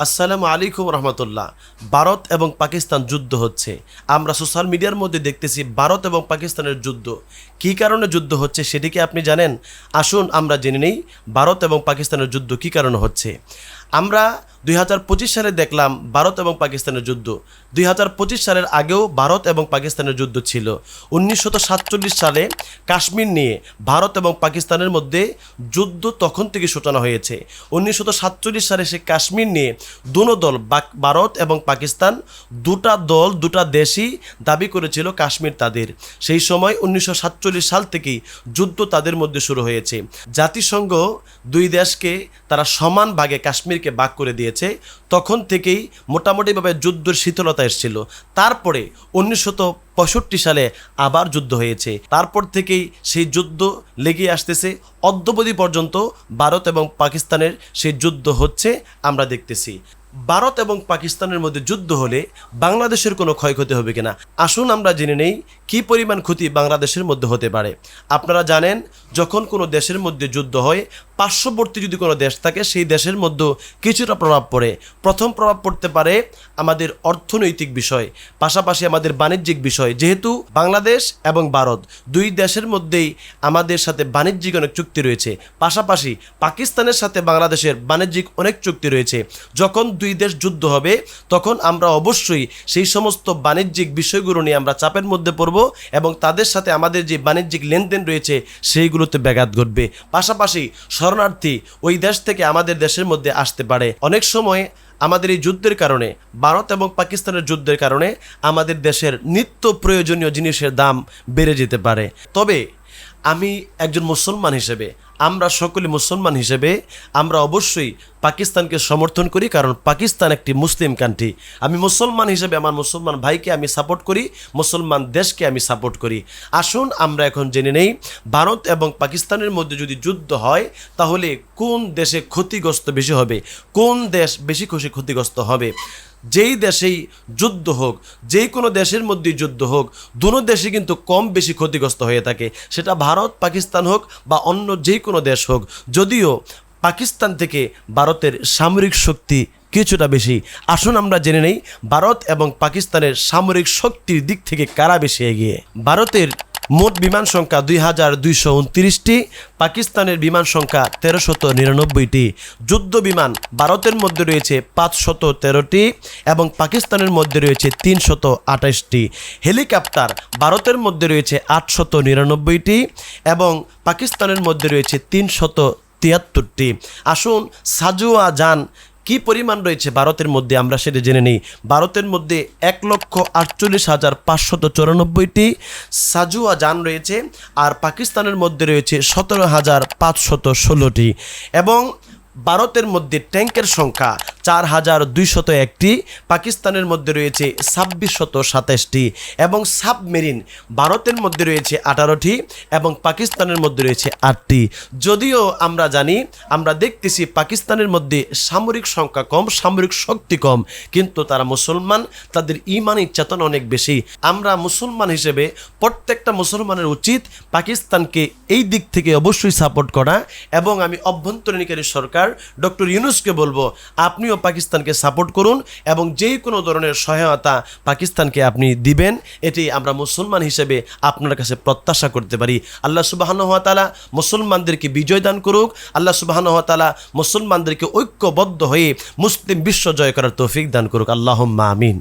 আসসালামু আলাইকুম রহমতুল্লাহ। ভারত এবং পাকিস্তান যুদ্ধ হচ্ছে। আমরা সোশ্যাল মিডিয়ার মধ্যে দেখতেছি ভারত এবং পাকিস্তানের যুদ্ধ। কী কারণে যুদ্ধ হচ্ছে সেটি কি আপনি জানেন? আসুন আমরা জেনে নেই ভারত এবং পাকিস্তানের যুদ্ধ কী কারণে হচ্ছে। আমরা 2025 সালে দেখলাম ভারত এবং পাকিস্তানের যুদ্ধ। 2025 সালের আগেও ভারত এবং পাকিস্তানের যুদ্ধ ছিল। 1947 সালে কাশ্মীর নিয়ে ভারত এবং পাকিস্তানের মধ্যে যুদ্ধ তখন থেকে সূচনা হয়েছে। 1947 সালে সে কাশ্মীর নিয়ে দুনো দল ভারত এবং পাকিস্তান দুটা দেশই দাবি করেছিল কাশ্মীর তাদের। সেই সময় 1947 সাল থেকেই যুদ্ধ তাদের মধ্যে শুরু হয়েছে। জাতিসংঘ দুই দেশকে তারা সমান ভাগে কাশ্মীরকে ভাগ করে দিয়েছে। তখন থেকেই মোটামুটিভাবে যুদ্ধের শীতলতা এসেছিল। তারপরে 1965 সালে আবার যুদ্ধ হয়েছে। তারপর থেকেই সেই যুদ্ধ লেগে আসতেছে। অদ্যাবধি পর্যন্ত ভারত এবং পাকিস্তানের সেই যুদ্ধ হচ্ছে আমরা দেখতেছি। ভারত এবং পাকিস্তানের মধ্যে যুদ্ধ হলে বাংলাদেশের কোনো ক্ষয়ক্ষতি হবে কিনা আসুন আমরা জেনে নেই কী পরিমাণ ক্ষতি বাংলাদেশের মধ্যে হতে পারে। আপনারা জানেন যখন কোনো দেশের মধ্যে যুদ্ধ হয়, পার্শ্ববর্তী যদি কোনো দেশ থাকে সেই দেশের মধ্যে কিছুটা প্রভাব পড়ে। প্রথম প্রভাব পড়তে পারে আমাদের অর্থনৈতিক বিষয়, পাশাপাশি আমাদের বাণিজ্যিক বিষয়। যেহেতু বাংলাদেশ এবং ভারত দুই দেশের মধ্যেই আমাদের সাথে বাণিজ্যিক অনেক চুক্তি রয়েছে, পাশাপাশি পাকিস্তানের সাথে বাংলাদেশের বাণিজ্যিক অনেক চুক্তি রয়েছে। যখন দুই দেশ যুদ্ধ হবে তখন আমরা অবশ্যই সেই সমস্ত বাণিজ্যিক বিষয়গুলো নিয়ে আমরা চাপের মধ্যে পড়ব এবং তাদের সাথে আমাদের যে বাণিজ্যিক লেনদেন রয়েছে সেইগুলোতে ব্যাঘাত ঘটবে। পাশাপাশি শরণার্থী ওই দেশ থেকে আমাদের দেশের মধ্যে আসতে পারে। অনেক সময় আমাদের এই যুদ্ধের কারণে, ভারত এবং পাকিস্তানের যুদ্ধের কারণে আমাদের দেশের নিত্য প্রয়োজনীয় জিনিসের দাম বেড়ে যেতে পারে। তবে আমি একজন মুসলমান হিসেবে, আমরা সকলে মুসলমান হিসেবে আমরা অবশ্যই পাকিস্তানকে সমর্থন করি, কারণ পাকিস্তান একটি মুসলিম কান্ট্রি। আমি মুসলমান হিসেবে আমার মুসলমান ভাইকে আমি সাপোর্ট করি, মুসলমান দেশকে আমি সাপোর্ট করি। আসুন আমরা এখন জেনে নেই ভারত এবং পাকিস্তানের মধ্যে যদি যুদ্ধ হয় তাহলে কোন দেশে ক্ষতিগ্রস্ত বেশি হবে, কোন দেশ বেশি ক্ষতিগ্রস্ত হবে। যেই দেশেই যুদ্ধ হোক, যেই কোনো দেশের মধ্যেই যুদ্ধ হোক, দুনো দেশই কিন্তু কম বেশি ক্ষতিগ্রস্ত হয়ে থাকে, সেটা ভারত পাকিস্তান হোক বা অন্য যেই কোনো দেশ হোক। যদিও পাকিস্তান থেকে ভারতের সামরিক শক্তি কিছুটা বেশি। আসুন আমরা জেনে নেই ভারত এবং পাকিস্তানের সামরিক শক্তির দিক থেকে কারা বেশি এগিয়ে। ভারতের মোট বিমান সংখ্যা 2229টি, পাকিস্তানের বিমান সংখ্যা 1399টি। যুদ্ধ বিমান ভারতের মধ্যে রয়েছে 513টি এবং পাকিস্তানের মধ্যে রয়েছে 328টি। হেলিকপ্টার ভারতের মধ্যে রয়েছে 899টি এবং পাকিস্তানের মধ্যে রয়েছে 373টি। আসুন সাজোয়া যান কি পরিমাণ রয়েছে ভারতের মধ্যে আমরা সেটা জেনে নিই। ভারতের মধ্যে 1,48,594টি সাজুয়া যান রয়েছে আর পাকিস্তানের মধ্যে রয়েছে 17,516টি এবং ভারতের মধ্যে ট্যাঙ্কের সংখ্যা 4,201টি, পাকিস্তানের মধ্যে রয়েছে 2,627টি এবং সাবমেরিন ভারতের মধ্যে রয়েছে 18টি এবং পাকিস্তানের মধ্যে রয়েছে 8টি। যদিও আমরা জানি, আমরা দেখতেছি পাকিস্তানের মধ্যে সামরিক সংখ্যা কম, সামরিক শক্তি কম, কিন্তু তারা মুসলমান, তাদের ঈমানি চেতনা অনেক বেশি। আমরা মুসলমান হিসেবে প্রত্যেকটা মুসলমানের উচিত পাকিস্তানকে এই দিক থেকে অবশ্যই সাপোর্ট করা এবং আমি অভ্যন্তরীণকারী সরকার ডক্টর ইউনূসকে বলবো আপনিও পাকিস্তানকে সাপোর্ট করুন এবং যেই কোনো ধরনের সহায়তা পাকিস্তানকে আপনি দিবেন, এটি আমরা মুসলমান হিসেবে আপনার কাছে প্রত্যাশা করতে পারি। আল্লাহ সুবহানাহু ওয়া তাআলা মুসলমানদেরকে বিজয় দান করুক। আল্লাহ সুবহানাহু ওয়া তাআলা মুসলমানদেরকে ঐক্যবদ্ধ হয়ে মুসলিম বিশ্ব জয় করার তৌফিক দান করুক। আল্লাহুম্মা আমিন।